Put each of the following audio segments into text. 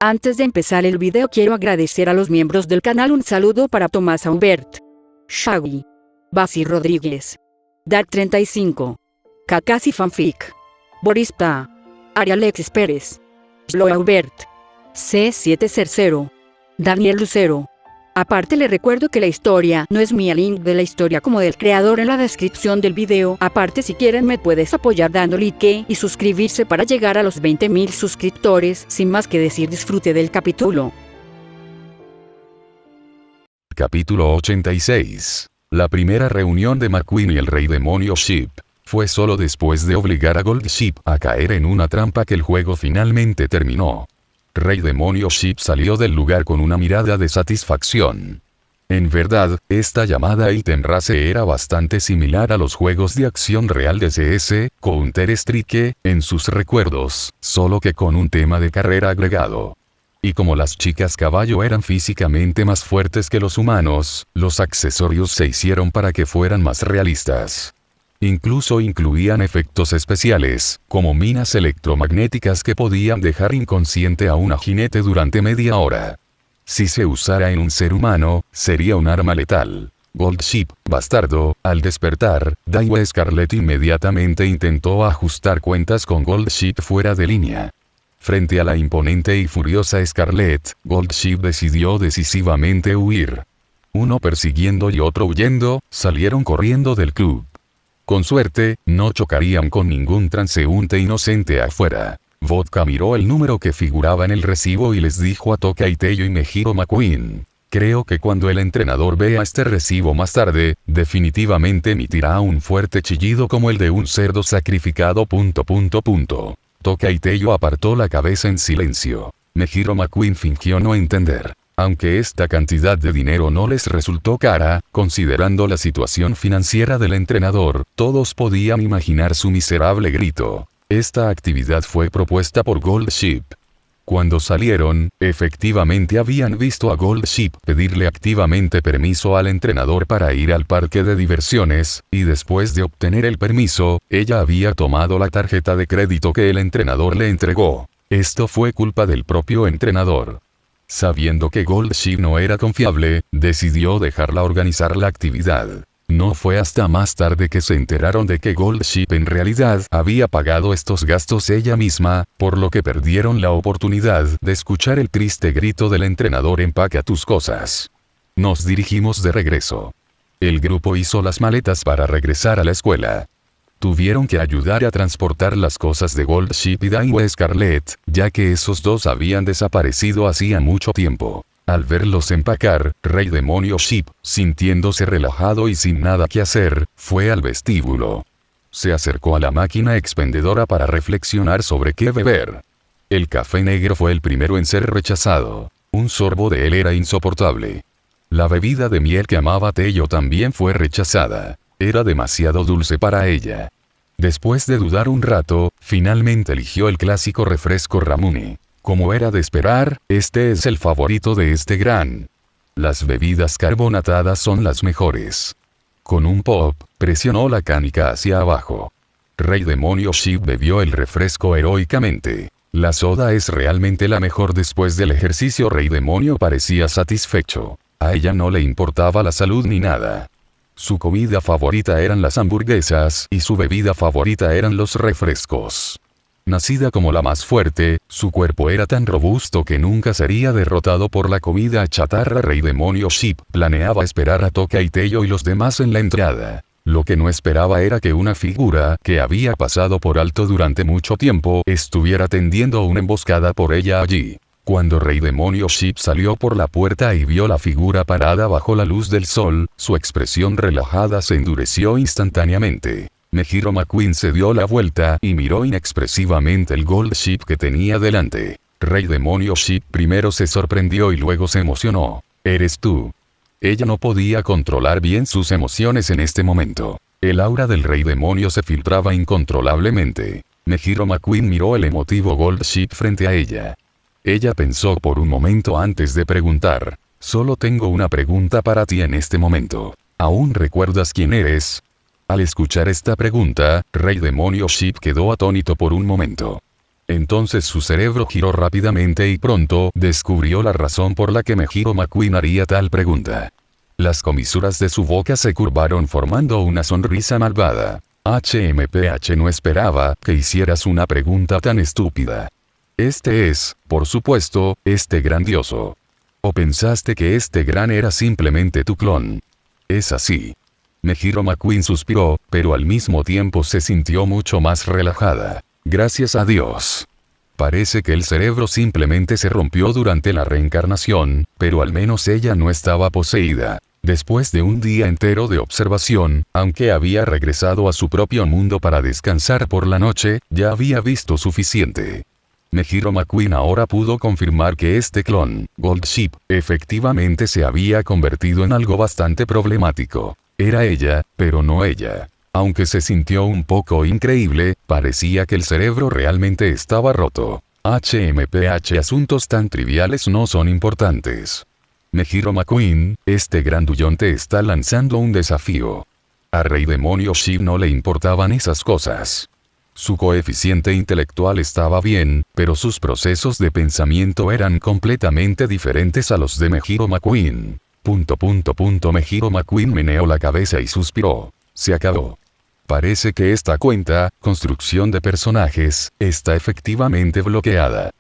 Antes de empezar el video quiero agradecer a los miembros del canal. Un saludo para Tomás Aubert, Shaggy, Basi Rodríguez, Dark35, Kakasi Fanfic, Boris Pa, Arialexis Pérez, Lo Aubert, C700, Daniel Lucero. Aparte le recuerdo que la historia no es mía, link de la historia como del creador en la descripción del video. Aparte si quieren me puedes apoyar dando like y suscribirse para llegar a los 20.000 suscriptores. Sin más que decir, disfrute del capítulo. Capítulo 86. La primera reunión de McQueen y el Rey Demonio Sheep fue solo después de obligar a Gold Sheep a caer en una trampa que el juego finalmente terminó. Rey Demonio Sheep salió del lugar con una mirada de satisfacción. En verdad, esta llamada Item Race era bastante similar a los juegos de acción real de CS, Counter-Strike, en sus recuerdos, solo que con un tema de carrera agregado. Y como las chicas caballo eran físicamente más fuertes que los humanos, los accesorios se hicieron para que fueran más realistas. Incluso incluían efectos especiales, como minas electromagnéticas que podían dejar inconsciente a una jinete durante media hora. Si se usara en un ser humano, sería un arma letal. Gold Sheep, bastardo, al despertar, Daiwa Scarlet inmediatamente intentó ajustar cuentas con Gold Sheep fuera de línea. Frente a la imponente y furiosa Scarlet, Gold Sheep decidió decisivamente huir. Uno persiguiendo y otro huyendo, salieron corriendo del club. Con suerte, no chocarían con ningún transeúnte inocente afuera. Vodka miró el número que figuraba en el recibo y les dijo a Toka Iteyo y Mejiro McQueen: creo que cuando el entrenador vea este recibo más tarde, definitivamente emitirá un fuerte chillido como el de un cerdo sacrificado. Toka Iteyo apartó la cabeza en silencio. Mejiro McQueen fingió no entender. Aunque esta cantidad de dinero no les resultó cara, considerando la situación financiera del entrenador, todos podían imaginar su miserable grito. Esta actividad fue propuesta por Gold Sheep. Cuando salieron, efectivamente habían visto a Gold Sheep pedirle activamente permiso al entrenador para ir al parque de diversiones, y después de obtener el permiso, ella había tomado la tarjeta de crédito que el entrenador le entregó. Esto fue culpa del propio entrenador. Sabiendo que Gold Sheep no era confiable, decidió dejarla organizar la actividad. No fue hasta más tarde que se enteraron de que Gold Sheep en realidad había pagado estos gastos ella misma, por lo que perdieron la oportunidad de escuchar el triste grito del entrenador: empaca tus cosas. Nos dirigimos de regreso. El grupo hizo las maletas para regresar a la escuela. Tuvieron que ayudar a transportar las cosas de Gold Sheep y Daiwa Scarlet, ya que esos dos habían desaparecido hacía mucho tiempo. Al verlos empacar, Rey Demonio Sheep, sintiéndose relajado y sin nada que hacer, fue al vestíbulo. Se acercó a la máquina expendedora para reflexionar sobre qué beber. El café negro fue el primero en ser rechazado. Un sorbo de él era insoportable. La bebida de miel que amaba Teyo también fue rechazada. Era demasiado dulce para ella. Después de dudar un rato, finalmente eligió el clásico refresco Ramune. Como era de esperar, este es el favorito de este gran. Las bebidas carbonatadas son las mejores. Con un pop, presionó la canica hacia abajo. Rey Demonio Sheep bebió el refresco heroicamente. La soda es realmente la mejor después del ejercicio. Rey Demonio parecía satisfecho. A ella no le importaba la salud ni nada. Su comida favorita eran las hamburguesas y su bebida favorita eran los refrescos. Nacida como la más fuerte, su cuerpo era tan robusto que nunca sería derrotado por la comida chatarra. Rey Demonio Sheep planeaba esperar a Toka Iteyo y los demás en la entrada. Lo que no esperaba era que una figura que había pasado por alto durante mucho tiempo estuviera tendiendo una emboscada por ella allí. Cuando Rey Demonio Sheep salió por la puerta y vio la figura parada bajo la luz del sol, su expresión relajada se endureció instantáneamente. Mejiro McQueen se dio la vuelta y miró inexpresivamente el Gold Sheep que tenía delante. Rey Demonio Sheep primero se sorprendió y luego se emocionó. ¿Eres tú? Ella no podía controlar bien sus emociones en este momento. El aura del Rey Demonio se filtraba incontrolablemente. Mejiro McQueen miró el emotivo Gold Sheep frente a ella. Ella pensó por un momento antes de preguntar. Solo tengo una pregunta para ti en este momento. ¿Aún recuerdas quién eres? Al escuchar esta pregunta, Rey Demonio Sheep quedó atónito por un momento. Entonces su cerebro giró rápidamente y pronto descubrió la razón por la que Mejiro McQueen haría tal pregunta. Las comisuras de su boca se curvaron formando una sonrisa malvada. HMPH no esperaba que hicieras una pregunta tan estúpida. Este es, por supuesto, grandioso. ¿O pensaste que gran era simplemente tu clon? Es así. Mejiro McQueen suspiró, pero al mismo tiempo se sintió mucho más relajada. Gracias a Dios. Parece que el cerebro simplemente se rompió durante la reencarnación, pero al menos ella no estaba poseída. Después de un día entero de observación, aunque había regresado a su propio mundo para descansar por la noche, ya había visto suficiente. Mejiro McQueen ahora pudo confirmar que clon, Gold Ship, efectivamente se había convertido en algo bastante problemático. Era ella, pero no ella. Aunque se sintió un poco increíble, parecía que el cerebro realmente estaba roto. HMPH asuntos tan triviales no son importantes. Mejiro McQueen, grandullón te está lanzando un desafío. A Rey Demonio Ship no le importaban esas cosas. Su coeficiente intelectual estaba bien, pero sus procesos de pensamiento eran completamente diferentes a los de Mejiro McQueen. Mejiro McQueen meneó la cabeza y suspiró. Se acabó. Parece que esta cuenta, construcción de personajes, está efectivamente bloqueada.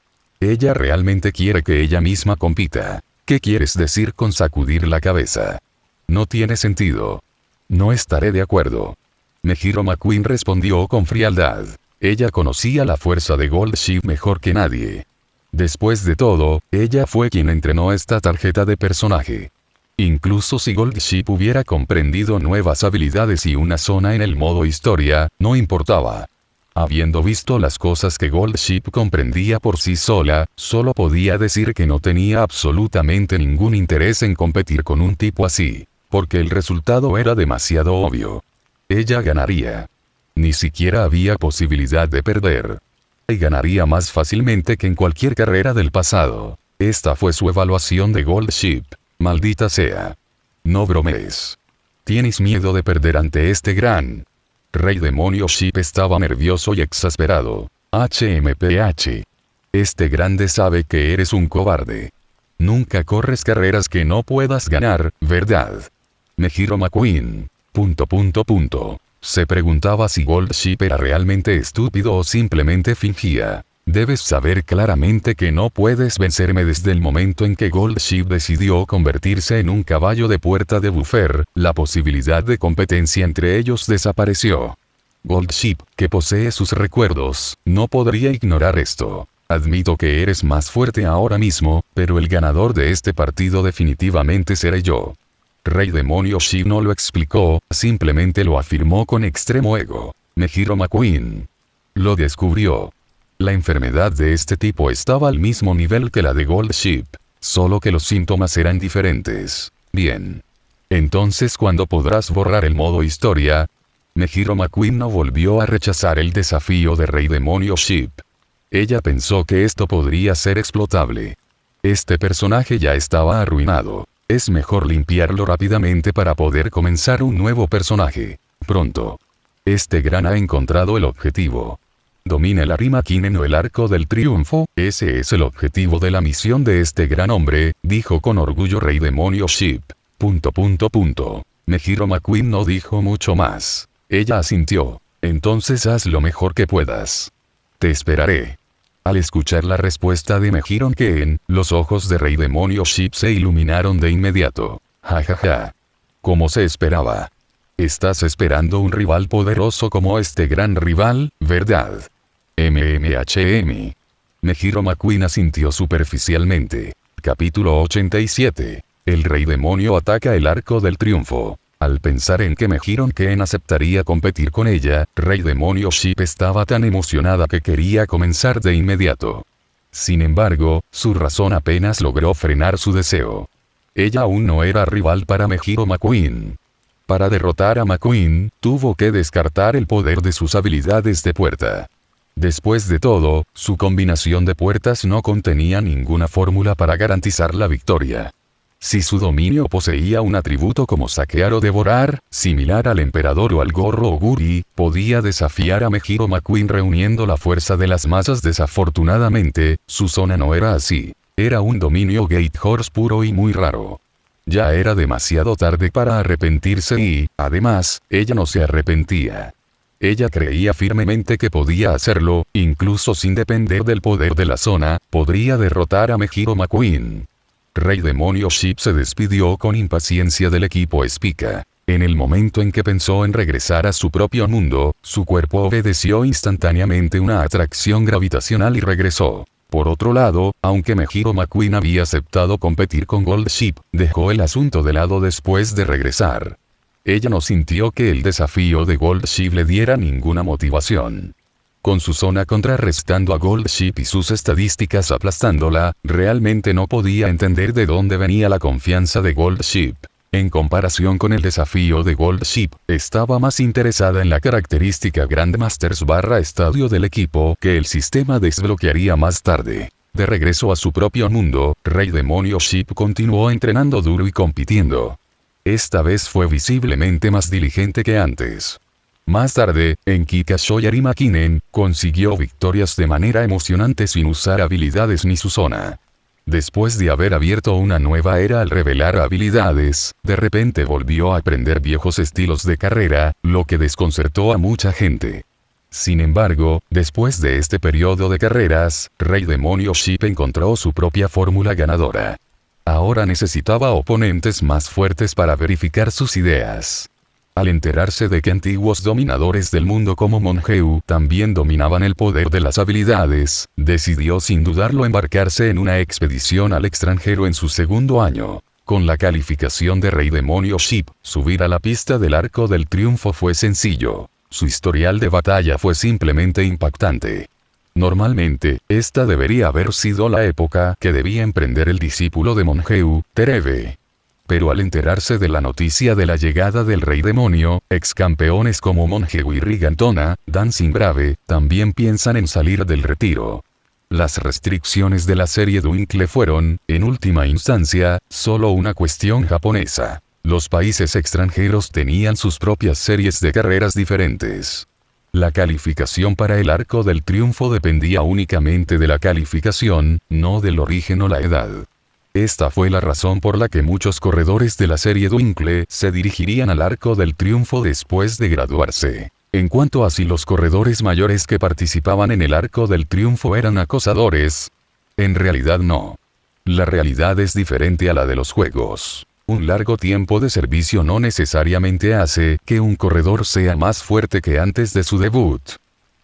Ella realmente quiere que ella misma compita. ¿Qué quieres decir con sacudir la cabeza? No tiene sentido. No estaré de acuerdo. Mejiro McQueen respondió con frialdad. Ella conocía la fuerza de Gold Ship mejor que nadie. Después de todo, ella fue quien entrenó esta tarjeta de personaje. Incluso si Gold Ship hubiera comprendido nuevas habilidades y una zona en el modo historia, no importaba. Habiendo visto las cosas que Gold Ship comprendía por sí sola, solo podía decir que no tenía absolutamente ningún interés en competir con un tipo así, porque el resultado era demasiado obvio. Ella ganaría. Ni siquiera había posibilidad de perder. Y ganaría más fácilmente que en cualquier carrera del pasado. Esta fue su evaluación de Gold Ship. Maldita sea. No bromees. ¿Tienes miedo de perder ante gran Rey Demonio Ship estaba nervioso y exasperado. HMPH. Grande sabe que eres un cobarde. Nunca corres carreras que no puedas ganar, ¿verdad? Mejiro McQueen. Se preguntaba si Gold Ship era realmente estúpido o simplemente fingía. Debes saber claramente que no puedes vencerme desde el momento en que Gold Ship decidió convertirse en un caballo de puerta de Buffer, la posibilidad de competencia entre ellos desapareció. Gold Ship, que posee sus recuerdos, no podría ignorar esto. Admito que eres más fuerte ahora mismo, pero el ganador de este partido definitivamente seré yo. Rey Demonio Ship no lo explicó, simplemente lo afirmó con extremo ego. Mejiro McQueen lo descubrió. La enfermedad de este tipo estaba al mismo nivel que la de Gold Ship, solo que los síntomas eran diferentes. Bien. Entonces, ¿cuándo podrás borrar el modo historia? Mejiro McQueen no volvió a rechazar el desafío de Rey Demonio Ship. Ella pensó que esto podría ser explotable. Este personaje ya estaba arruinado. Es mejor limpiarlo rápidamente para poder comenzar un nuevo personaje. Pronto. Gran ha encontrado el objetivo. Domina el Arimakinen o el Arco del Triunfo, ese es el objetivo de la misión de gran hombre, dijo con orgullo Rey Demonio Ship. Mejiro McQueen no dijo mucho más. Ella asintió. Entonces haz lo mejor que puedas. Te esperaré. Al escuchar la respuesta de Mejiro McQueen, los ojos de Rey Demonio Ship se iluminaron de inmediato. Jajaja. Como se esperaba. Estás esperando un rival poderoso como gran rival, ¿verdad? MMHM. Mejiro McQueen asintió superficialmente. Capítulo 87. El Rey Demonio ataca el Arco del Triunfo. Al pensar en que Mejiro McQueen aceptaría competir con ella, Rey Demonio Ship estaba tan emocionada que quería comenzar de inmediato. Sin embargo, su razón apenas logró frenar su deseo. Ella aún no era rival para Mejiro McQueen. Para derrotar a McQueen, tuvo que descartar el poder de sus habilidades de puerta. Después de todo, su combinación de puertas no contenía ninguna fórmula para garantizar la victoria. Si su dominio poseía un atributo como saquear o devorar, similar al emperador o al Gorro Oguri, podía desafiar a Mejiro McQueen reuniendo la fuerza de las masas. Desafortunadamente, su zona no era así. Era un dominio Gate Horse puro y muy raro. Ya era demasiado tarde para arrepentirse y, además, ella no se arrepentía. Ella creía firmemente que podía hacerlo, incluso sin depender del poder de la zona, podría derrotar a Mejiro McQueen. Rey Demonio Ship se despidió con impaciencia del equipo Spica. En el momento en que pensó en regresar a su propio mundo, su cuerpo obedeció instantáneamente una atracción gravitacional y regresó. Por otro lado, aunque Mejiro McQueen había aceptado competir con Gold Ship, dejó el asunto de lado después de regresar. Ella no sintió que el desafío de Gold Ship le diera ninguna motivación. Con su zona contrarrestando a Gold Ship y sus estadísticas aplastándola, realmente no podía entender de dónde venía la confianza de Gold Ship. En comparación con el desafío de Gold Ship, estaba más interesada en la característica Grandmasters estadio del equipo que el sistema desbloquearía más tarde. De regreso a su propio mundo, Rey Demonio Ship continuó entrenando duro y compitiendo. Esta vez fue visiblemente más diligente que antes. Más tarde, en Kikashoyari Makinen, consiguió victorias de manera emocionante sin usar habilidades ni su zona. Después de haber abierto una nueva era al revelar habilidades, de repente volvió a aprender viejos estilos de carrera, lo que desconcertó a mucha gente. Sin embargo, después de este periodo de carreras, Rey Demonio Ship encontró su propia fórmula ganadora. Ahora necesitaba oponentes más fuertes para verificar sus ideas. Al enterarse de que antiguos dominadores del mundo como Monheu también dominaban el poder de las habilidades, decidió sin dudarlo embarcarse en una expedición al extranjero en su segundo año. Con la calificación de Rey Demonio Ship, subir a la pista del Arco del Triunfo fue sencillo. Su historial de batalla fue simplemente impactante. Normalmente, esta debería haber sido la época que debía emprender el discípulo de Monheu, Terebe. Pero al enterarse de la noticia de la llegada del Rey Demonio, ex campeones como Monheu y Rigantona, Dancing Brave, también piensan en salir del retiro. Las restricciones de la serie Duinkle fueron, en última instancia, solo una cuestión japonesa. Los países extranjeros tenían sus propias series de carreras diferentes. La calificación para el Arco del Triunfo dependía únicamente de la calificación, no del origen o la edad. Esta fue la razón por la que muchos corredores de la serie Duinkle se dirigirían al Arco del Triunfo después de graduarse. En cuanto a si los corredores mayores que participaban en el Arco del Triunfo eran acosadores, en realidad no. La realidad es diferente a la de los juegos. Un largo tiempo de servicio no necesariamente hace que un corredor sea más fuerte que antes de su debut.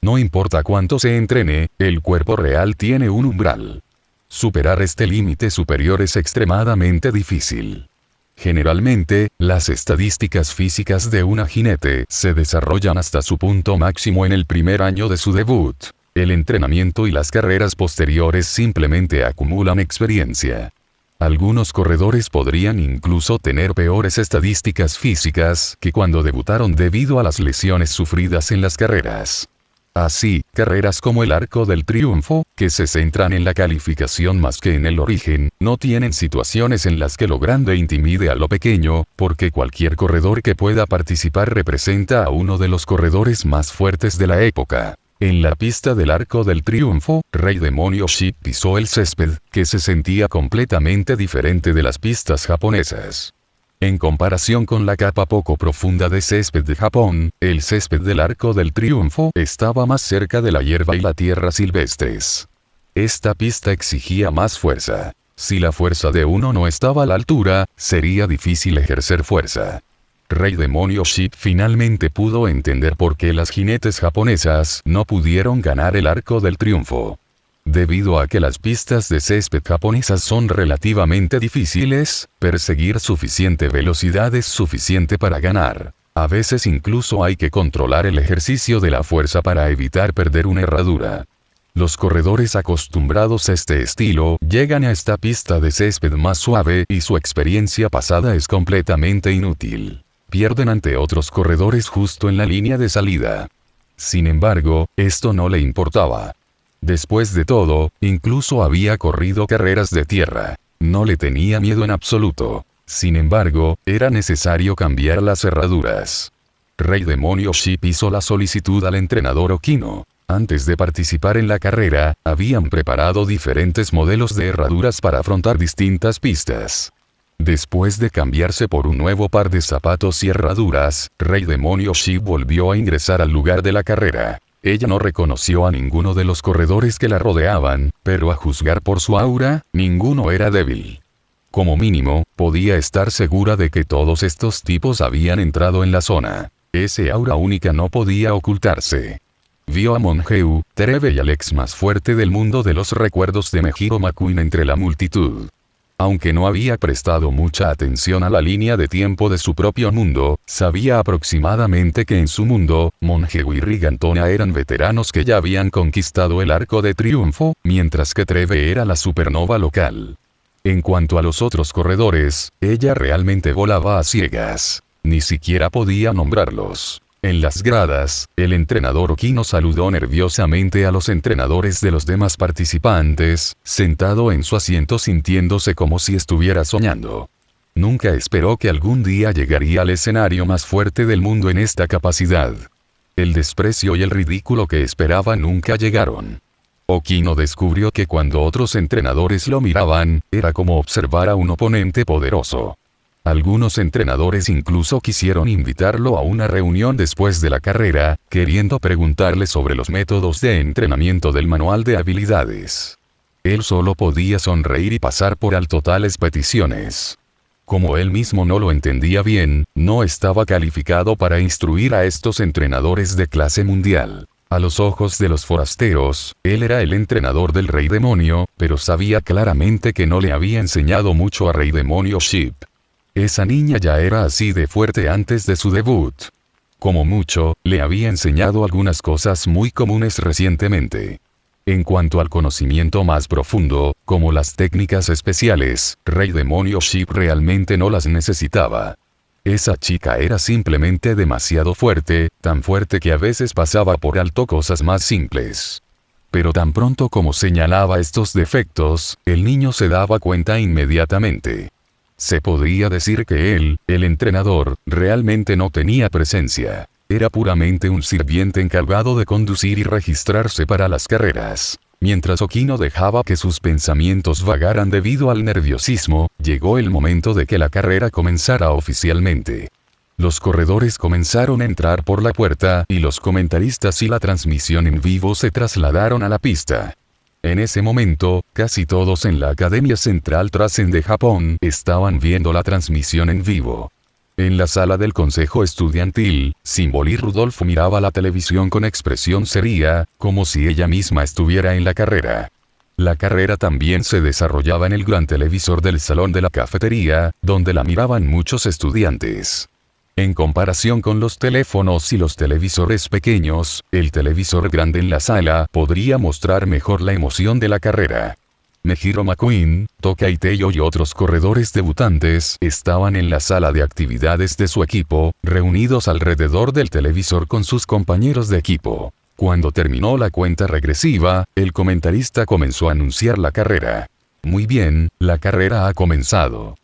No importa cuánto se entrene, el cuerpo real tiene un umbral. Superar este límite superior es extremadamente difícil. Generalmente, las estadísticas físicas de un jinete se desarrollan hasta su punto máximo en el primer año de su debut. El entrenamiento y las carreras posteriores simplemente acumulan experiencia. Algunos corredores podrían incluso tener peores estadísticas físicas que cuando debutaron debido a las lesiones sufridas en las carreras. Así, carreras como el Arco del Triunfo, que se centran en la calificación más que en el origen, no tienen situaciones en las que lo grande intimide a lo pequeño, porque cualquier corredor que pueda participar representa a uno de los corredores más fuertes de la época. En la pista del Arco del Triunfo, Rey Demonio Ship pisó el césped, que se sentía completamente diferente de las pistas japonesas. En comparación con la capa poco profunda de césped de Japón, el césped del Arco del Triunfo estaba más cerca de la hierba y la tierra silvestres. Esta pista exigía más fuerza. Si la fuerza de uno no estaba a la altura, sería difícil ejercer fuerza. Rey Demonio Ship finalmente pudo entender por qué las jinetes japonesas no pudieron ganar el Arco del Triunfo. Debido a que las pistas de césped japonesas son relativamente difíciles, perseguir suficiente velocidad es suficiente para ganar. A veces incluso hay que controlar el ejercicio de la fuerza para evitar perder una herradura. Los corredores acostumbrados a este estilo llegan a esta pista de césped más suave y su experiencia pasada es completamente inútil. Pierden ante otros corredores justo en la línea de salida. Sin embargo, esto no le importaba. Después de todo, incluso había corrido carreras de tierra. No le tenía miedo en absoluto. Sin embargo, era necesario cambiar las herraduras. Rey Demonio Ship hizo la solicitud al entrenador Okino. Antes de participar en la carrera, habían preparado diferentes modelos de herraduras para afrontar distintas pistas. Después de cambiarse por un nuevo par de zapatos y herraduras, Rey Demonio Ship volvió a ingresar al lugar de la carrera. Ella no reconoció a ninguno de los corredores que la rodeaban, pero a juzgar por su aura, ninguno era débil. Como mínimo, podía estar segura de que todos estos tipos habían entrado en la zona. Ese aura única no podía ocultarse. Vio a Monheu, Treve y al ex más fuerte del mundo de los recuerdos de Mejiro McQueen entre la multitud. Aunque no había prestado mucha atención a la línea de tiempo de su propio mundo, sabía aproximadamente que en su mundo, Monheu y Rigantona eran veteranos que ya habían conquistado el Arco de Triunfo, mientras que Treve era la supernova local. En cuanto a los otros corredores, ella realmente volaba a ciegas. Ni siquiera podía nombrarlos. En las gradas, el entrenador Okino saludó nerviosamente a los entrenadores de los demás participantes, sentado en su asiento sintiéndose como si estuviera soñando. Nunca esperó que algún día llegaría al escenario más fuerte del mundo en esta capacidad. El desprecio y el ridículo que esperaba nunca llegaron. Okino descubrió que cuando otros entrenadores lo miraban, era como observar a un oponente poderoso. Algunos entrenadores incluso quisieron invitarlo a una reunión después de la carrera, queriendo preguntarle sobre los métodos de entrenamiento del manual de habilidades. Él solo podía sonreír y pasar por alto tales peticiones. Como él mismo no lo entendía bien, no estaba calificado para instruir a estos entrenadores de clase mundial. A los ojos de los forasteros, él era el entrenador del Rey Demonio, pero sabía claramente que no le había enseñado mucho a Rey Demonio Ship. Esa niña ya era así de fuerte antes de su debut. Como mucho, le había enseñado algunas cosas muy comunes recientemente. En cuanto al conocimiento más profundo, como las técnicas especiales, Rey Demonio Ship realmente no las necesitaba. Esa chica era simplemente demasiado fuerte, tan fuerte que a veces pasaba por alto cosas más simples. Pero tan pronto como señalaba estos defectos, el niño se daba cuenta inmediatamente. Se podría decir que él, el entrenador, realmente no tenía presencia. Era puramente un sirviente encargado de conducir y registrarse para las carreras. Mientras Okino dejaba que sus pensamientos vagaran debido al nerviosismo, llegó el momento de que la carrera comenzara oficialmente. Los corredores comenzaron a entrar por la puerta y los comentaristas y la transmisión en vivo se trasladaron a la pista. En ese momento, casi todos en la Academia Central Trasen de Japón estaban viendo la transmisión en vivo. En la sala del consejo estudiantil, Symbol y Rudolf miraba la televisión con expresión seria, como si ella misma estuviera en la carrera. La carrera también se desarrollaba en el gran televisor del salón de la cafetería, donde la miraban muchos estudiantes. En comparación con los teléfonos y los televisores pequeños, el televisor grande en la sala podría mostrar mejor la emoción de la carrera. Mejiro McQueen, Tokai Teiyo y otros corredores debutantes estaban en la sala de actividades de su equipo, reunidos alrededor del televisor con sus compañeros de equipo. Cuando terminó la cuenta regresiva, el comentarista comenzó a anunciar la carrera. Muy bien, la carrera ha comenzado.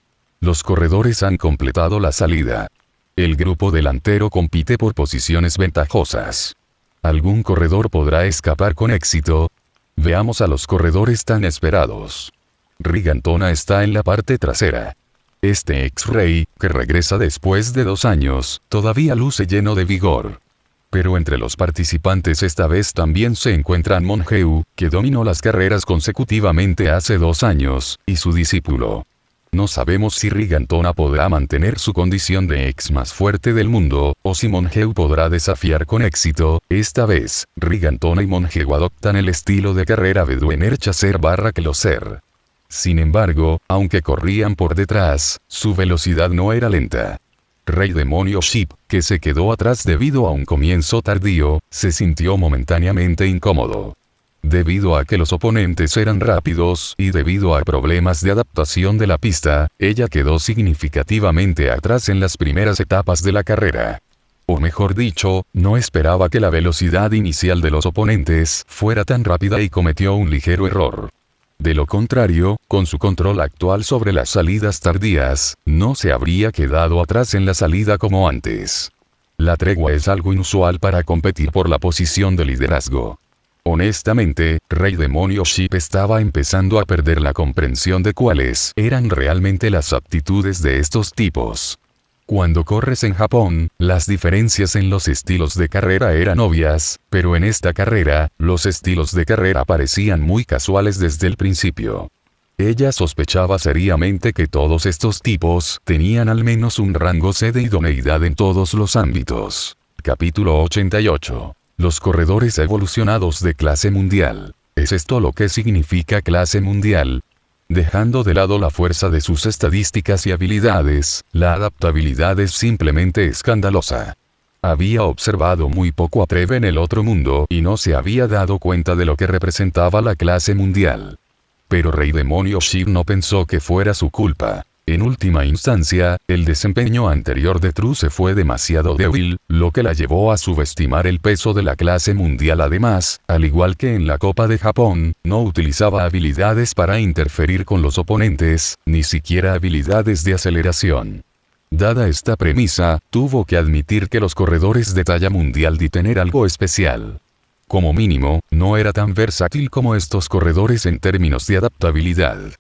Los corredores han completado la salida. El grupo delantero compite por posiciones ventajosas. ¿Algún corredor podrá escapar con éxito? Veamos a los corredores tan esperados. Rigantona está en la parte trasera. Este ex-rey, que regresa después de 2 años, todavía luce lleno de vigor. Pero entre los participantes esta vez también se encuentran Monheu, que dominó las carreras consecutivamente hace 2 años, y su discípulo. No sabemos si Rigantona podrá mantener su condición de ex más fuerte del mundo, o si Monheu podrá desafiar con éxito. Esta vez, Rigantona y Monheu adoptan el estilo de carrera Bedouiner Chaser/Closer. Sin embargo, aunque corrían por detrás, su velocidad no era lenta. Rey Demonio Ship, que se quedó atrás debido a un comienzo tardío, se sintió momentáneamente incómodo. Debido a que los oponentes eran rápidos y debido a problemas de adaptación de la pista, ella quedó significativamente atrás en las primeras etapas de la carrera. O mejor dicho, no esperaba que la velocidad inicial de los oponentes fuera tan rápida y cometió un ligero error. De lo contrario, con su control actual sobre las salidas tardías, no se habría quedado atrás en la salida como antes. La tregua es algo inusual para competir por la posición de liderazgo. Honestamente, Rey Demonio Ship estaba empezando a perder la comprensión de cuáles eran realmente las aptitudes de estos tipos. Cuando corres en Japón, las diferencias en los estilos de carrera eran obvias, pero en esta carrera, los estilos de carrera parecían muy casuales desde el principio. Ella sospechaba seriamente que todos estos tipos tenían al menos un rango C de idoneidad en todos los ámbitos. Capítulo 88. Los corredores evolucionados de clase mundial. ¿Es esto lo que significa clase mundial? Dejando de lado la fuerza de sus estadísticas y habilidades, la adaptabilidad es simplemente escandalosa. Había observado muy poco a Treve en el otro mundo y no se había dado cuenta de lo que representaba la clase mundial. Pero Rey Demonio Ship no pensó que fuera su culpa. En última instancia, el desempeño anterior de Truce fue demasiado débil, lo que la llevó a subestimar el peso de la clase mundial. Además, al igual que en la Copa de Japón, no utilizaba habilidades para interferir con los oponentes, ni siquiera habilidades de aceleración. Dada esta premisa, tuvo que admitir que los corredores de talla mundial de tener algo especial. Como mínimo, no era tan versátil como estos corredores en términos de adaptabilidad.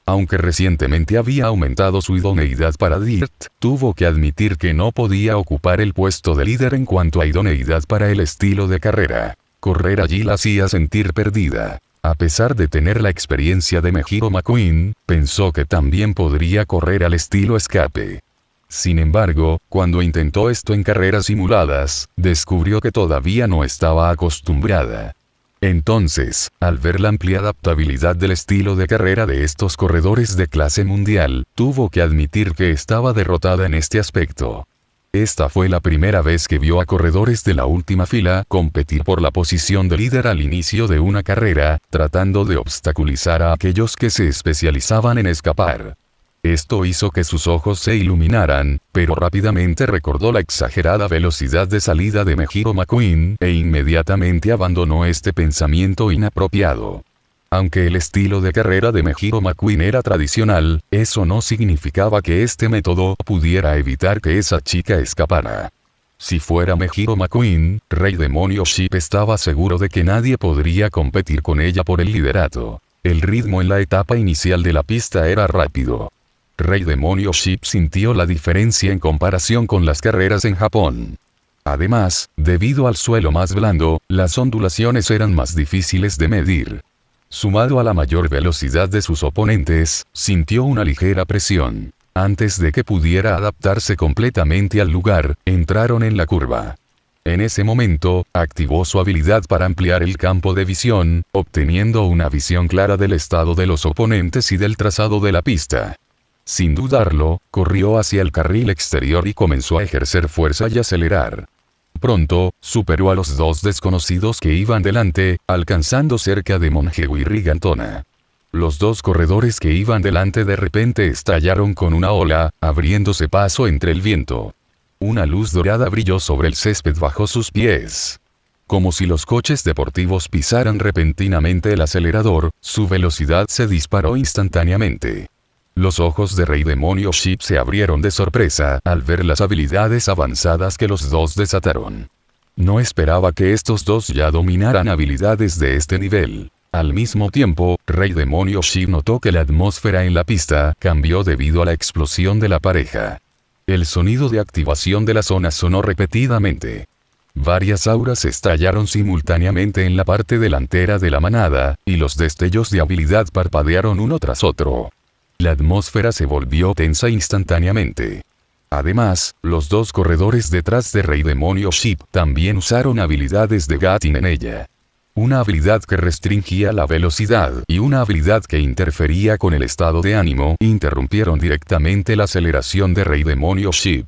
Aunque recientemente había aumentado su idoneidad para DIRT, tuvo que admitir que no podía ocupar el puesto de líder en cuanto a idoneidad para el estilo de carrera. Correr allí la hacía sentir perdida. A pesar de tener la experiencia de Mejiro McQueen, pensó que también podría correr al estilo escape. Sin embargo, cuando intentó esto en carreras simuladas, descubrió que todavía no estaba acostumbrada. Entonces, al ver la amplia adaptabilidad del estilo de carrera de estos corredores de clase mundial, tuvo que admitir que estaba derrotada en este aspecto. Esta fue la primera vez que vio a corredores de la última fila competir por la posición de líder al inicio de una carrera, tratando de obstaculizar a aquellos que se especializaban en escapar. Esto hizo que sus ojos se iluminaran, pero rápidamente recordó la exagerada velocidad de salida de Mejiro McQueen, e inmediatamente abandonó este pensamiento inapropiado. Aunque el estilo de carrera de Mejiro McQueen era tradicional, eso no significaba que este método pudiera evitar que esa chica escapara. Si fuera Mejiro McQueen, Rey Demonio Ship estaba seguro de que nadie podría competir con ella por el liderato. El ritmo en la etapa inicial de la pista era rápido. Rey Demonio Ship sintió la diferencia en comparación con las carreras en Japón. Además, debido al suelo más blando, las ondulaciones eran más difíciles de medir. Sumado a la mayor velocidad de sus oponentes, sintió una ligera presión. Antes de que pudiera adaptarse completamente al lugar, entraron en la curva. En ese momento, activó su habilidad para ampliar el campo de visión, obteniendo una visión clara del estado de los oponentes y del trazado de la pista. Sin dudarlo, corrió hacia el carril exterior y comenzó a ejercer fuerza y acelerar. Pronto, superó a los dos desconocidos que iban delante, alcanzando cerca de Monjegu y Rigantona. Los dos corredores que iban delante de repente estallaron con una ola, abriéndose paso entre el viento. Una luz dorada brilló sobre el césped bajo sus pies. Como si los coches deportivos pisaran repentinamente el acelerador, su velocidad se disparó instantáneamente. Los ojos de Rey Demonio Ship se abrieron de sorpresa al ver las habilidades avanzadas que los dos desataron. No esperaba que estos dos ya dominaran habilidades de este nivel. Al mismo tiempo, Rey Demonio Ship notó que la atmósfera en la pista cambió debido a la explosión de la pareja. El sonido de activación de la zona sonó repetidamente. Varias auras estallaron simultáneamente en la parte delantera de la manada, y los destellos de habilidad parpadearon uno tras otro. La atmósfera se volvió tensa instantáneamente. Además, los dos corredores detrás de Rey Demonio Ship también usaron habilidades de Gatin en ella. Una habilidad que restringía la velocidad y una habilidad que interfería con el estado de ánimo interrumpieron directamente la aceleración de Rey Demonio Ship.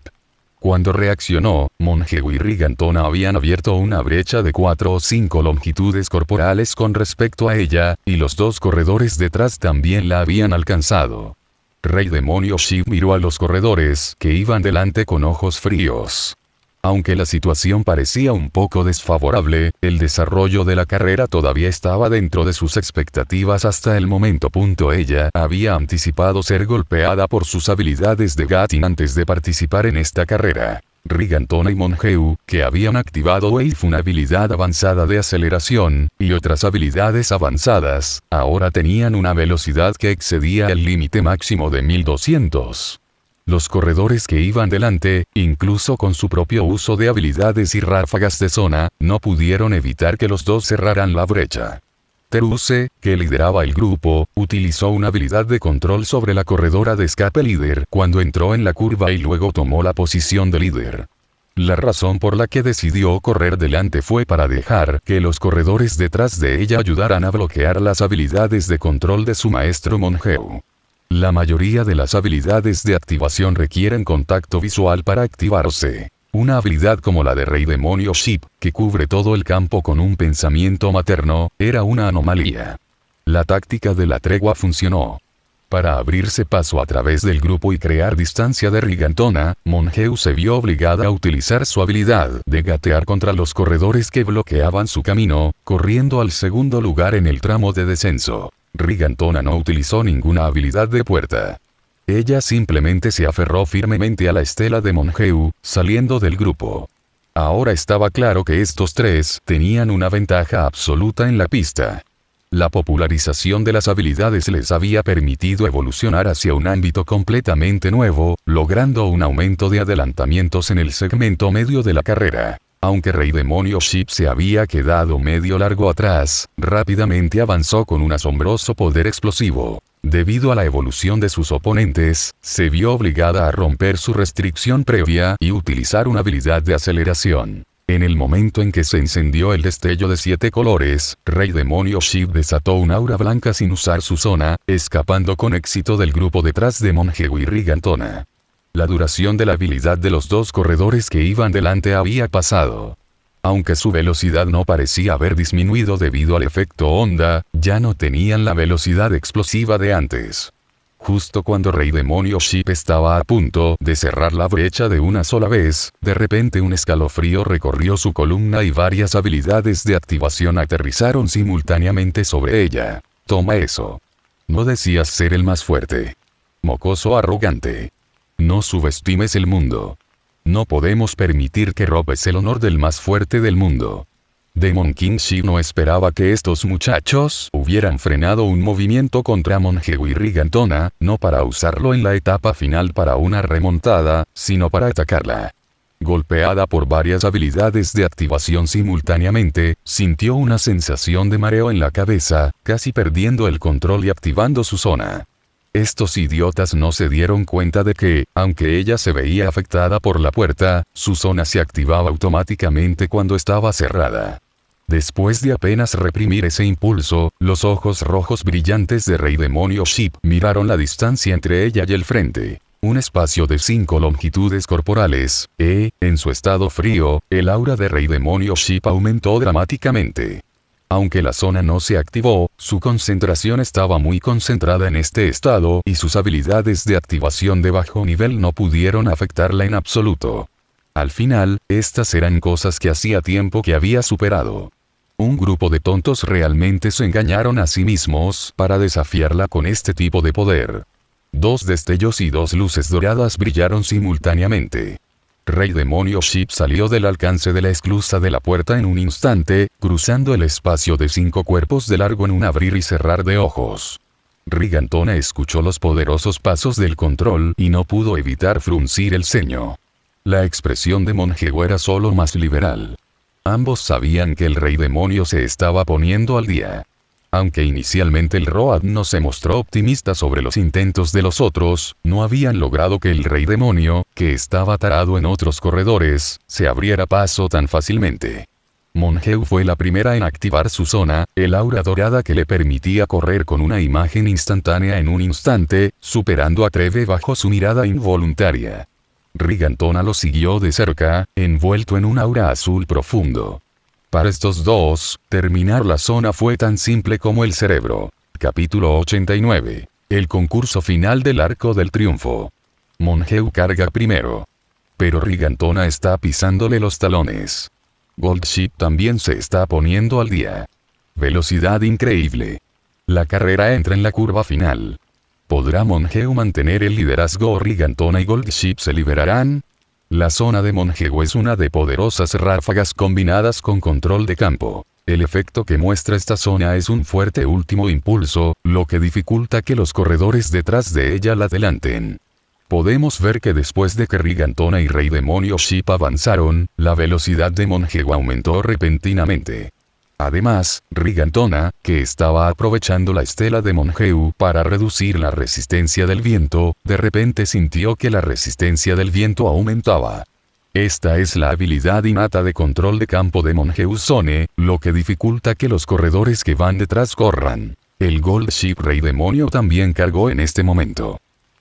Cuando reaccionó, Monjegu y Rigantona habían abierto una brecha de 4 o 5 longitudes corporales con respecto a ella, y los dos corredores detrás también la habían alcanzado. Rey Demonio Ship miró a los corredores que iban delante con ojos fríos. Aunque la situación parecía un poco desfavorable, el desarrollo de la carrera todavía estaba dentro de sus expectativas hasta el momento. Ella había anticipado ser golpeada por sus habilidades de Gatin antes de participar en esta carrera. Rigantona y Monheu, que habían activado Wave, una habilidad avanzada de aceleración, y otras habilidades avanzadas, ahora tenían una velocidad que excedía el límite máximo de 1200. Los corredores que iban delante, incluso con su propio uso de habilidades y ráfagas de zona, no pudieron evitar que los dos cerraran la brecha. Teruse, que lideraba el grupo, utilizó una habilidad de control sobre la corredora de escape líder cuando entró en la curva y luego tomó la posición de líder. La razón por la que decidió correr delante fue para dejar que los corredores detrás de ella ayudaran a bloquear las habilidades de control de su maestro Monheu. La mayoría de las habilidades de activación requieren contacto visual para activarse. Una habilidad como la de Rey Demonio Ship, que cubre todo el campo con un pensamiento materno, era una anomalía. La táctica de la tregua funcionó. Para abrirse paso a través del grupo y crear distancia de Rigantona, Monheu se vio obligada a utilizar su habilidad de gatear contra los corredores que bloqueaban su camino, corriendo al segundo lugar en el tramo de descenso. Rigantona no utilizó ninguna habilidad de puerta. Ella simplemente se aferró firmemente a la estela de Monheu, saliendo del grupo. Ahora estaba claro que estos tres tenían una ventaja absoluta en la pista. La popularización de las habilidades les había permitido evolucionar hacia un ámbito completamente nuevo, logrando un aumento de adelantamientos en el segmento medio de la carrera. Aunque Rey Demonio Ship se había quedado medio largo atrás, rápidamente avanzó con un asombroso poder explosivo. Debido a la evolución de sus oponentes, se vio obligada a romper su restricción previa y utilizar una habilidad de aceleración. En el momento en que se encendió el destello de 7 colores, Rey Demonio Ship desató un aura blanca sin usar su zona, escapando con éxito del grupo detrás de Monheu y Rigantona. La duración de la habilidad de los dos corredores que iban delante había pasado. Aunque su velocidad no parecía haber disminuido debido al efecto onda, ya no tenían la velocidad explosiva de antes. Justo cuando Rey Demonio Ship estaba a punto de cerrar la brecha de una sola vez, de repente un escalofrío recorrió su columna y varias habilidades de activación aterrizaron simultáneamente sobre ella. Toma eso. No decías ser el más fuerte. Mocoso arrogante. No subestimes el mundo. No podemos permitir que robes el honor del más fuerte del mundo. Demon King Ship no esperaba que estos muchachos hubieran frenado un movimiento contra Monheu y Rigantona, no para usarlo en la etapa final para una remontada, sino para atacarla. Golpeada por varias habilidades de activación simultáneamente, sintió una sensación de mareo en la cabeza, casi perdiendo el control y activando su zona. Estos idiotas no se dieron cuenta de que, aunque ella se veía afectada por la puerta, su zona se activaba automáticamente cuando estaba cerrada. Después de apenas reprimir ese impulso, los ojos rojos brillantes de Rey Demonio Ship miraron la distancia entre ella y el frente. Un espacio de 5 longitudes corporales, en su estado frío, el aura de Rey Demonio Ship aumentó dramáticamente. Aunque la zona no se activó, su concentración estaba muy concentrada en este estado y sus habilidades de activación de bajo nivel no pudieron afectarla en absoluto. Al final, estas eran cosas que hacía tiempo que había superado. Un grupo de tontos realmente se engañaron a sí mismos para desafiarla con este tipo de poder. 2 destellos y 2 luces doradas brillaron simultáneamente. Rey Demonio Ship salió del alcance de la esclusa de la puerta en un instante, cruzando el espacio de 5 cuerpos de largo en un abrir y cerrar de ojos. Rigantona escuchó los poderosos pasos del control y no pudo evitar fruncir el ceño. La expresión de Monheu era solo más liberal. Ambos sabían que el Rey Demonio se estaba poniendo al día. Aunque inicialmente el Road no se mostró optimista sobre los intentos de los otros, no habían logrado que el Rey Demonio, que estaba tarado en otros corredores, se abriera paso tan fácilmente. Monheu fue la primera en activar su zona, el aura dorada que le permitía correr con una imagen instantánea en un instante, superando a Treve bajo su mirada involuntaria. Rigantona lo siguió de cerca, envuelto en un aura azul profundo. Para estos dos, terminar la zona fue tan simple como el cerebro. Capítulo 89. El concurso final del Arco del Triunfo. Monheu carga primero. pero Rigantona está pisándole los talones. Gold Ship también se está poniendo al día. Velocidad increíble. La carrera entra en la curva final. ¿Podrá Monheu mantener el liderazgo o Rigantona y Gold Ship se liberarán? La zona de Monheu es una de poderosas ráfagas combinadas con control de campo. El efecto que muestra esta zona es un fuerte último impulso, lo que dificulta que los corredores detrás de ella la adelanten. Podemos ver que después de que Rigantona y Rey Demonio Ship avanzaron, la velocidad de Monheu aumentó repentinamente. Además, Rigantona, que estaba aprovechando la estela de Monheu para reducir la resistencia del viento, de repente sintió que la resistencia del viento aumentaba. Esta es la habilidad innata de control de campo de Monheu Zone, lo que dificulta que los corredores que van detrás corran. El Gold Ship Rey Demonio también cargó en este momento.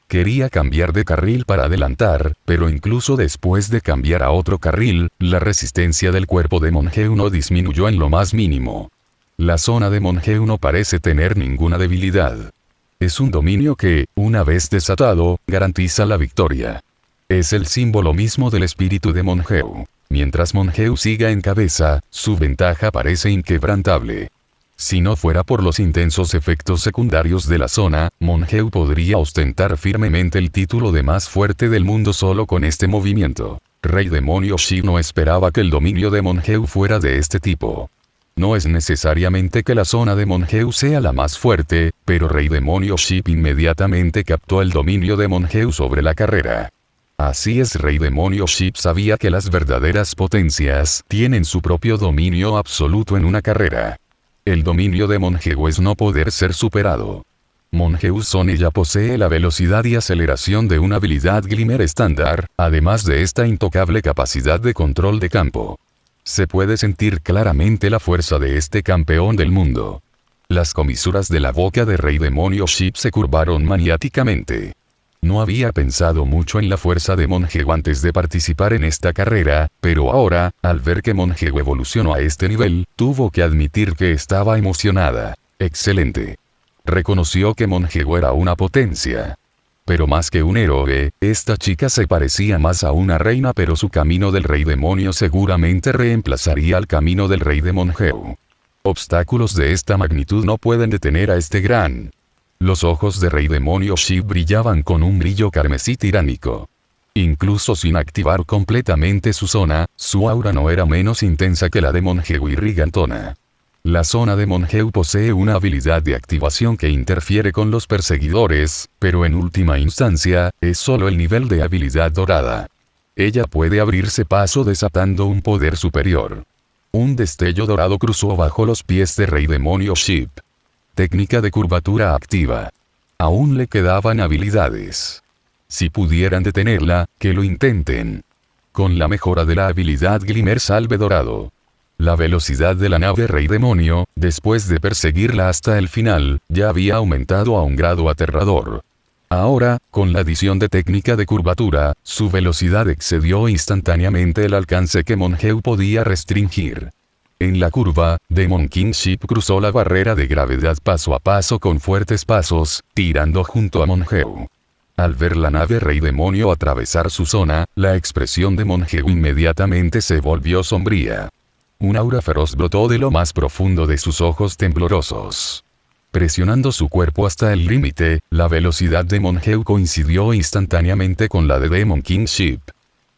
Quería cambiar de carril para adelantar, pero incluso después de cambiar a otro carril, la resistencia del cuerpo de Monheu no disminuyó en lo más mínimo. La zona de Monheu no parece tener ninguna debilidad. Es un dominio que, una vez desatado, garantiza la victoria. Es el símbolo mismo del espíritu de Monheu. Mientras Monheu siga en cabeza, su ventaja parece inquebrantable. Si no fuera por los intensos efectos secundarios de la zona, Monheu podría ostentar firmemente el título de más fuerte del mundo solo con este movimiento. Rey Demonio Ship no esperaba que el dominio de Monheu fuera de este tipo. No es necesariamente que la zona de Monheu sea la más fuerte, pero Rey Demonio Ship inmediatamente captó el dominio de Monheu sobre la carrera. Así es, Rey Demonio Ship sabía que las verdaderas potencias tienen su propio dominio absoluto en una carrera. El dominio de Monheu es no poder ser superado. Monheu Zone ya posee la velocidad y aceleración de una habilidad Glimmer estándar, además de esta intocable capacidad de control de campo. Se puede sentir claramente la fuerza de este campeón del mundo. Las comisuras de la boca de Rey Demonio Ship se curvaron maniáticamente. No había pensado mucho en la fuerza de Monheu antes de participar en esta carrera, pero ahora, al ver que Monheu evolucionó a este nivel, tuvo que admitir que estaba emocionada. Excelente. Reconoció que Monheu era una potencia. Pero más que un héroe, esta chica se parecía más a una reina, pero su camino del Rey Demonio seguramente reemplazaría al camino del Rey de Monheu. Obstáculos de esta magnitud no pueden detener a este gran. Los ojos de Rey Demonio Ship brillaban con un brillo carmesí tiránico. Incluso sin activar completamente su zona, su aura no era menos intensa que la de Monheu y Rigantona. La zona de Monheu posee una habilidad de activación que interfiere con los perseguidores, pero en última instancia, es solo el nivel de habilidad dorada. Ella puede abrirse paso desatando un poder superior. Un destello dorado cruzó bajo los pies de Rey Demonio Ship. Técnica de curvatura activa. Aún le quedaban habilidades. Si pudieran detenerla, que lo intenten. Con la mejora de la habilidad Glimmer Salve Dorado. La velocidad de la nave Rey Demonio, después de perseguirla hasta el final, ya había aumentado a un grado aterrador. Ahora, con la adición de técnica de curvatura, su velocidad excedió instantáneamente el alcance que Monheu podía restringir. En la curva, Demon King Ship cruzó la barrera de gravedad paso a paso con fuertes pasos, tirando junto a Monheu. Al ver la nave Rey Demonio atravesar su zona, la expresión de Monheu inmediatamente se volvió sombría. Un aura feroz brotó de lo más profundo de sus ojos temblorosos. Presionando su cuerpo hasta el límite, la velocidad de Monheu coincidió instantáneamente con la de Demon King Ship.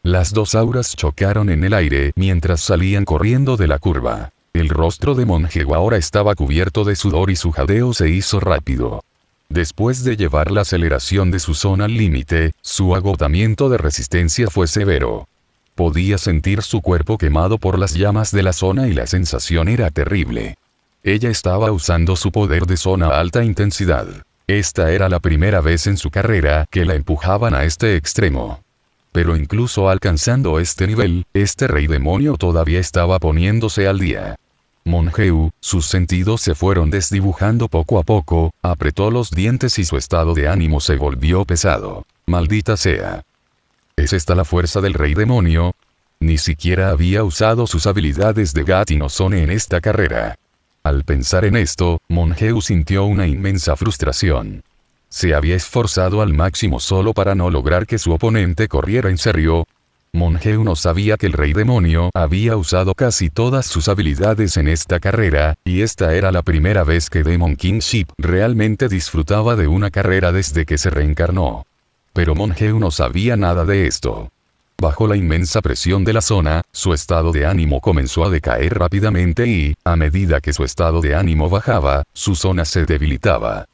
Las dos auras chocaron en el aire mientras salían corriendo de la curva. El rostro de Monheu ahora estaba cubierto de sudor y su jadeo se hizo rápido. Después de llevar la aceleración de su zona al límite, su agotamiento de resistencia fue severo. Podía sentir su cuerpo quemado por las llamas de la zona y la sensación era terrible. Ella estaba usando su poder de zona a alta intensidad. Esta era la primera vez en su carrera que la empujaban a este extremo. Pero incluso alcanzando este nivel, este Rey Demonio todavía estaba poniéndose al día. Monheu, sus sentidos se fueron desdibujando poco a poco, apretó los dientes y su estado de ánimo se volvió pesado. Maldita sea. ¿Es esta la fuerza del Rey Demonio? Ni siquiera había usado sus habilidades de Gat y no Zone en esta carrera. Al pensar en esto, Monheu sintió una inmensa frustración. Se había esforzado al máximo solo para no lograr que su oponente corriera en serio. Monheu no sabía que el Rey Demonio había usado casi todas sus habilidades en esta carrera, y esta era la primera vez que Demon Kingship realmente disfrutaba de una carrera desde que se reencarnó. Pero Monheu no sabía nada de esto. Bajo la inmensa presión de la zona, su estado de ánimo comenzó a decaer rápidamente y, a medida que su estado de ánimo bajaba, su zona se debilitaba.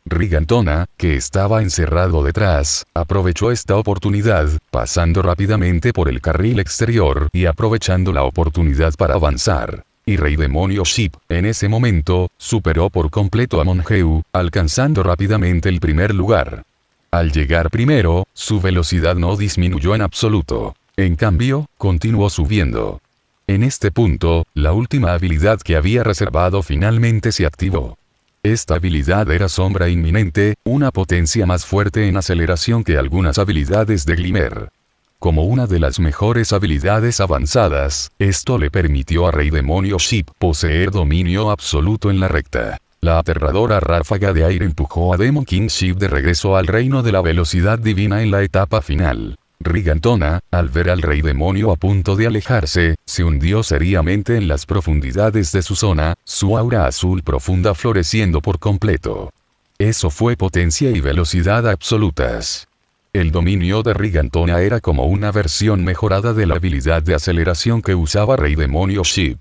Rigantona, que estaba encerrado detrás, aprovechó esta oportunidad, pasando rápidamente por el carril exterior y aprovechando la oportunidad para avanzar. Y Rey Demonio Ship, en ese momento, superó por completo a Monheu, alcanzando rápidamente el primer lugar. Al llegar primero, su velocidad no disminuyó en absoluto. En cambio, continuó subiendo. En este punto, la última habilidad que había reservado finalmente se activó. Esta habilidad era Sombra Inminente, una potencia más fuerte en aceleración que algunas habilidades de Glimmer. Como una de las mejores habilidades avanzadas, esto le permitió a Rey Demonio Ship poseer dominio absoluto en la recta. La aterradora ráfaga de aire empujó a Demon Kingship de regreso al reino de la velocidad divina en la etapa final. Rigantona, al ver al Rey Demonio a punto de alejarse, se hundió seriamente en las profundidades de su zona, su aura azul profunda floreciendo por completo. Eso fue potencia y velocidad absolutas. El dominio de Rigantona era como una versión mejorada de la habilidad de aceleración que usaba Rey Demonio Ship.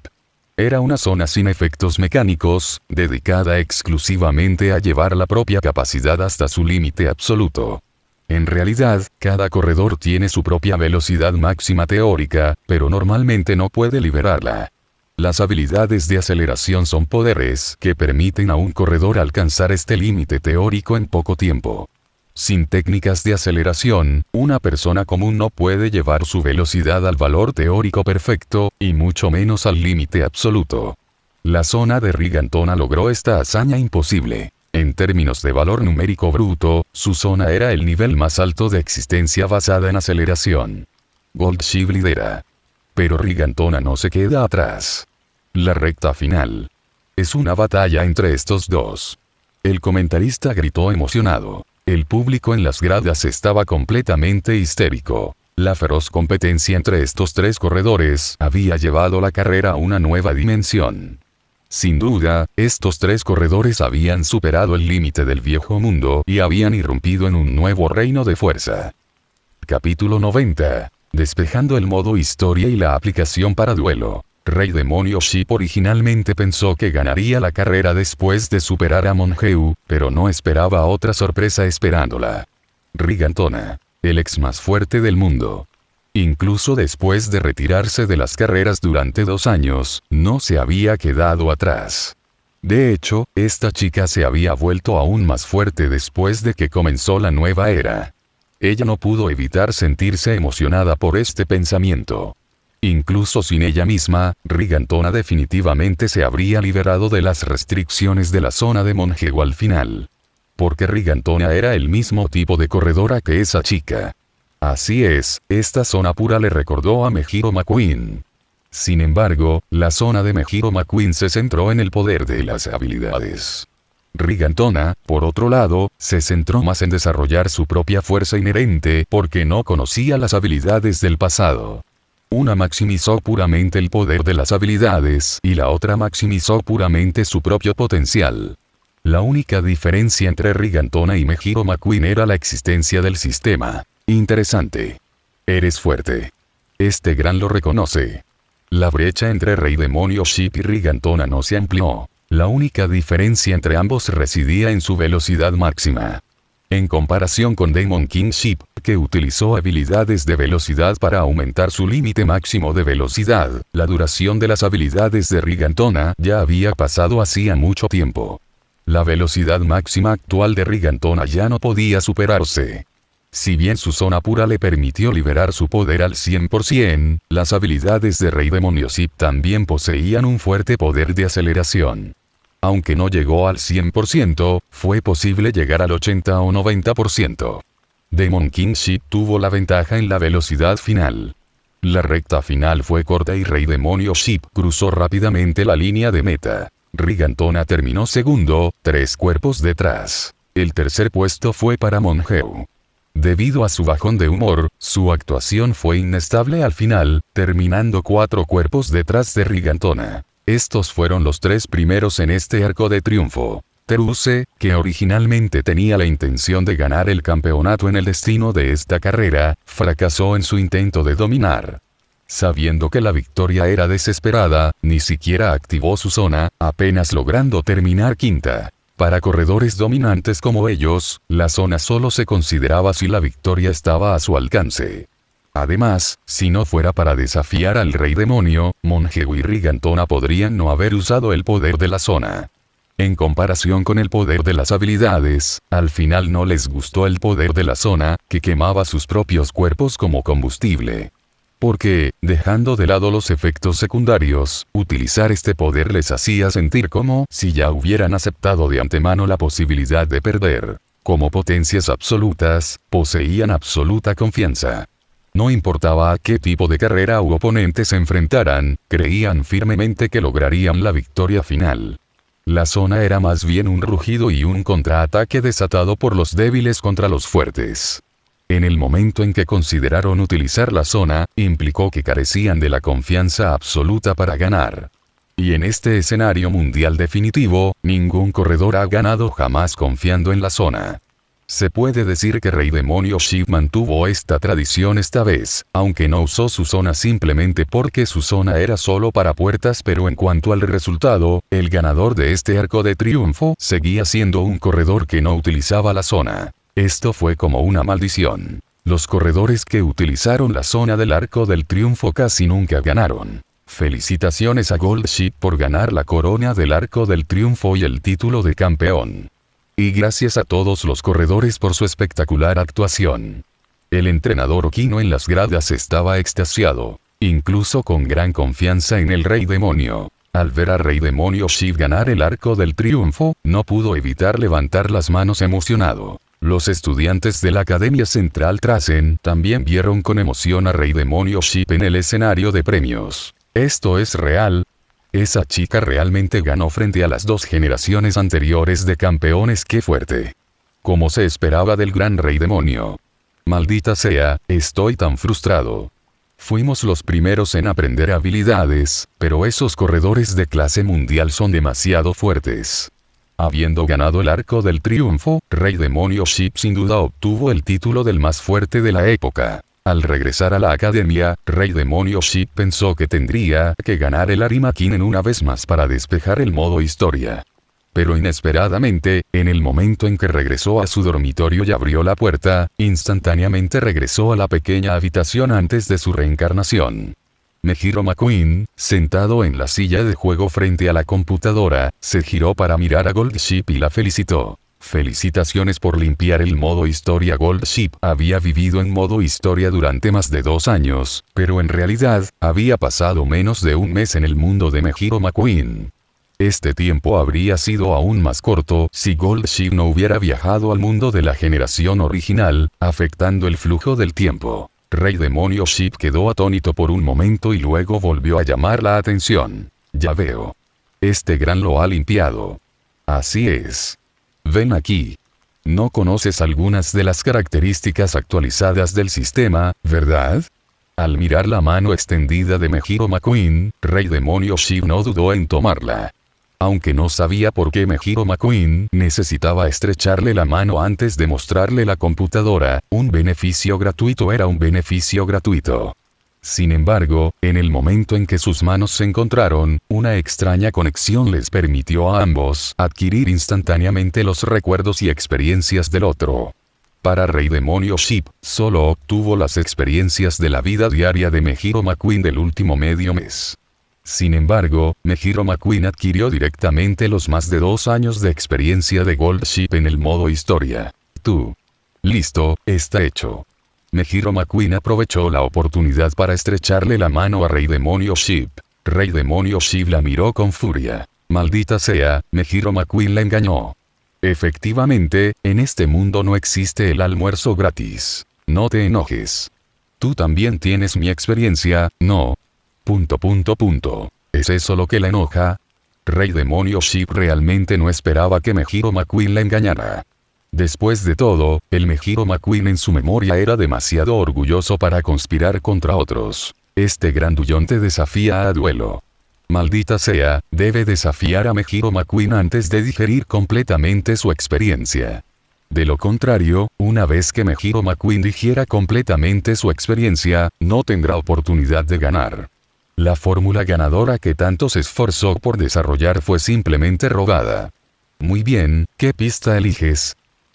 Era una zona sin efectos mecánicos, dedicada exclusivamente a llevar la propia capacidad hasta su límite absoluto. En realidad, cada corredor tiene su propia velocidad máxima teórica, pero normalmente no puede liberarla. Las habilidades de aceleración son poderes que permiten a un corredor alcanzar este límite teórico en poco tiempo. Sin técnicas de aceleración, una persona común no puede llevar su velocidad al valor teórico perfecto, y mucho menos al límite absoluto. La zona de Rigantona logró esta hazaña imposible. En términos de valor numérico bruto, su zona era el nivel más alto de existencia basada en aceleración. Gold Ship lidera. Pero Rigantona no se queda atrás. La recta final. Es una batalla entre estos dos. El comentarista gritó emocionado. El público en las gradas estaba completamente histérico. La feroz competencia entre estos tres corredores había llevado la carrera a una nueva dimensión. Sin duda, estos tres corredores habían superado el límite del viejo mundo y habían irrumpido en un nuevo reino de fuerza. Capítulo 90. Despejando el modo historia y la aplicación para duelo. Rey Demonio Ship originalmente pensó que ganaría la carrera después de superar a Monheu, pero no esperaba otra sorpresa esperándola. Rigantona, el ex más fuerte del mundo. Incluso después de retirarse de las carreras durante 2 años, no se había quedado atrás. De hecho, esta chica se había vuelto aún más fuerte después de que comenzó la nueva era. Ella no pudo evitar sentirse emocionada por este pensamiento. Incluso sin ella misma, Rigantona definitivamente se habría liberado de las restricciones de la zona de Monheu al final. Porque Rigantona era el mismo tipo de corredora que esa chica. Así es, esta zona pura le recordó a Mejiro McQueen. Sin embargo, la zona de Mejiro McQueen se centró en el poder de las habilidades. Rigantona, por otro lado, se centró más en desarrollar su propia fuerza inherente porque no conocía las habilidades del pasado. Una maximizó puramente el poder de las habilidades y la otra maximizó puramente su propio potencial. La única diferencia entre Rigantona y Mejiro McQueen era la existencia del sistema. Interesante. Eres fuerte. Este gran lo reconoce. La brecha entre Rey Demonio Ship y Rigantona no se amplió. La única diferencia entre ambos residía en su velocidad máxima. En comparación con Demon Kingship, que utilizó habilidades de velocidad para aumentar su límite máximo de velocidad, la duración de las habilidades de Rigantona ya había pasado hacía mucho tiempo. La velocidad máxima actual de Rigantona ya no podía superarse. Si bien su zona pura le permitió liberar su poder al 100%, las habilidades de Rey Demonio Ship también poseían un fuerte poder de aceleración. Aunque no llegó al 100%, fue posible llegar al 80 o 90%. Demon Kingship tuvo la ventaja en la velocidad final. La recta final fue corta y Rey Demonio Ship cruzó rápidamente la línea de meta. Rigantona terminó segundo, 3 cuerpos detrás. El tercer puesto fue para Monheu. Debido a su bajón de humor, su actuación fue inestable al final, terminando 4 cuerpos detrás de Rigantona. Estos fueron los 3 primeros en este arco de triunfo. Teruse, que originalmente tenía la intención de ganar el campeonato en el destino de esta carrera, fracasó en su intento de dominar. Sabiendo que la victoria era desesperada, ni siquiera activó su zona, apenas logrando terminar quinta. Para corredores dominantes como ellos, la zona solo se consideraba si la victoria estaba a su alcance. Además, si no fuera para desafiar al Rey Demonio, Monheu y Rigantona podrían no haber usado el poder de la zona. En comparación con el poder de las habilidades, al final no les gustó el poder de la zona, que quemaba sus propios cuerpos como combustible. Porque, dejando de lado los efectos secundarios, utilizar este poder les hacía sentir como si ya hubieran aceptado de antemano la posibilidad de perder. Como potencias absolutas, poseían absoluta confianza. No importaba a qué tipo de carrera u oponente se enfrentaran, creían firmemente que lograrían la victoria final. La zona era más bien un rugido y un contraataque desatado por los débiles contra los fuertes. En el momento en que consideraron utilizar la zona, implicó que carecían de la confianza absoluta para ganar. Y en este escenario mundial definitivo, ningún corredor ha ganado jamás confiando en la zona. Se puede decir que Rey Demonio Sheep mantuvo esta tradición esta vez, aunque no usó su zona simplemente porque su zona era solo para puertas, pero en cuanto al resultado, el ganador de este arco de triunfo seguía siendo un corredor que no utilizaba la zona. Esto fue como una maldición. Los corredores que utilizaron la zona del arco del triunfo casi nunca ganaron. Felicitaciones a Gold Sheep por ganar la corona del arco del triunfo y el título de campeón. Y gracias a todos los corredores por su espectacular actuación. El entrenador Okino en las gradas estaba extasiado, incluso con gran confianza en el Rey Demonio. Al ver a Rey Demonio Sheep ganar el arco del triunfo, no pudo evitar levantar las manos emocionado. Los estudiantes de la Academia Central Trasen también vieron con emoción a Rey Demonio Sheep en el escenario de premios. ¿Esto es real? Esa chica realmente ganó frente a las 2 generaciones anteriores de campeones. ¡Qué fuerte! Como se esperaba del gran Rey Demonio. Maldita sea, estoy tan frustrado. Fuimos los primeros en aprender habilidades, pero esos corredores de clase mundial son demasiado fuertes. Habiendo ganado el arco del triunfo, Rey Demonio Sheep sin duda obtuvo el título del más fuerte de la época. Al regresar a la academia, Rey Demonio Sheep pensó que tendría que ganar el Arimakin una vez más para despejar el modo historia. Pero inesperadamente, en el momento en que regresó a su dormitorio y abrió la puerta, instantáneamente regresó a la pequeña habitación antes de su reencarnación. Mejiro McQueen, sentado en la silla de juego frente a la computadora, se giró para mirar a Gold Sheep y la felicitó. Felicitaciones por limpiar el modo historia. Gold Sheep había vivido en modo historia durante más de 2 años, pero en realidad, había pasado menos de un mes en el mundo de Mejiro McQueen. Este tiempo habría sido aún más corto si Gold Sheep no hubiera viajado al mundo de la generación original, afectando el flujo del tiempo. Rey Demonio Sheep quedó atónito por un momento y luego volvió a llamar la atención. Ya veo. Este gran lo ha limpiado. Así es. Ven aquí. No conoces algunas de las características actualizadas del sistema, ¿verdad? Al mirar la mano extendida de Mejiro McQueen, Rey Demonio Sheep no dudó en tomarla. Aunque no sabía por qué Mejiro McQueen necesitaba estrecharle la mano antes de mostrarle la computadora, un beneficio gratuito era un beneficio gratuito. Sin embargo, en el momento en que sus manos se encontraron, una extraña conexión les permitió a ambos adquirir instantáneamente los recuerdos y experiencias del otro. Para Rey Demonio Sheep, solo obtuvo las experiencias de la vida diaria de Mejiro McQueen del último medio mes. Sin embargo, Mejiro McQueen adquirió directamente los más de 2 años de experiencia de Gold Sheep en el modo historia. Tú. Listo, está hecho. Mejiro McQueen aprovechó la oportunidad para estrecharle la mano a Rey Demonio Sheep. Rey Demonio Sheep la miró con furia. Maldita sea, Mejiro McQueen la engañó. Efectivamente, en este mundo no existe el almuerzo gratis. No te enojes. Tú también tienes mi experiencia, ¿no? ... ¿Es eso lo que la enoja? Rey Demonio Sheep realmente no esperaba que Mejiro McQueen la engañara. Después de todo, el Mejiro McQueen en su memoria era demasiado orgulloso para conspirar contra otros. Este grandullón te desafía a duelo. Maldita sea, debe desafiar a Mejiro McQueen antes de digerir completamente su experiencia. De lo contrario, una vez que Mejiro McQueen digiera completamente su experiencia, no tendrá oportunidad de ganar. La fórmula ganadora que tanto se esforzó por desarrollar fue simplemente robada. Muy bien, ¿qué pista eliges?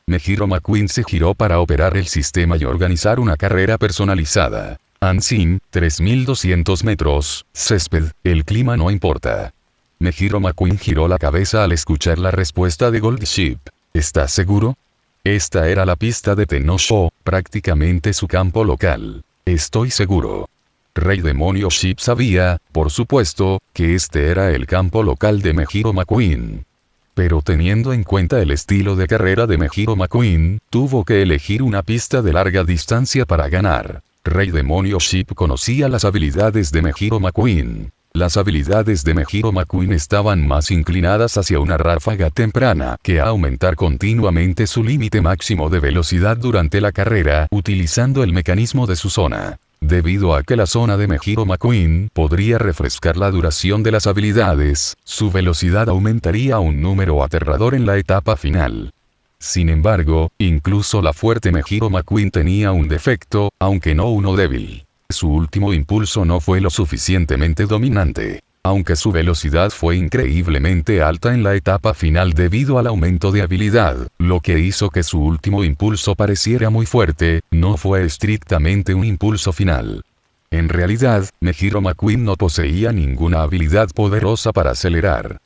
Mejiro McQueen se giró para operar el sistema y organizar una carrera personalizada. Ansin, 3200 metros, césped, el clima no importa. Mejiro McQueen giró la cabeza al escuchar la respuesta de Gold Ship. ¿Estás seguro? Esta era la pista de Tenno-Sho, prácticamente su campo local. Estoy seguro. Rey Demonio Ship sabía, por supuesto, que este era el campo local de Mejiro McQueen. Pero teniendo en cuenta el estilo de carrera de Mejiro McQueen, tuvo que elegir una pista de larga distancia para ganar. Rey Demonio Ship conocía las habilidades de Mejiro McQueen. Las habilidades de Mejiro McQueen estaban más inclinadas hacia una ráfaga temprana que a aumentar continuamente su límite máximo de velocidad durante la carrera, utilizando el mecanismo de su zona. Debido a que la zona de Mejiro McQueen podría refrescar la duración de las habilidades, su velocidad aumentaría a un número aterrador en la etapa final. Sin embargo, incluso la fuerte Mejiro McQueen tenía un defecto, aunque no uno débil. Su último impulso no fue lo suficientemente dominante. Aunque su velocidad fue increíblemente alta en la etapa final debido al aumento de habilidad, lo que hizo que su último impulso pareciera muy fuerte, no fue estrictamente un impulso final. En realidad, Mejiro McQueen no poseía ninguna habilidad poderosa para acelerar.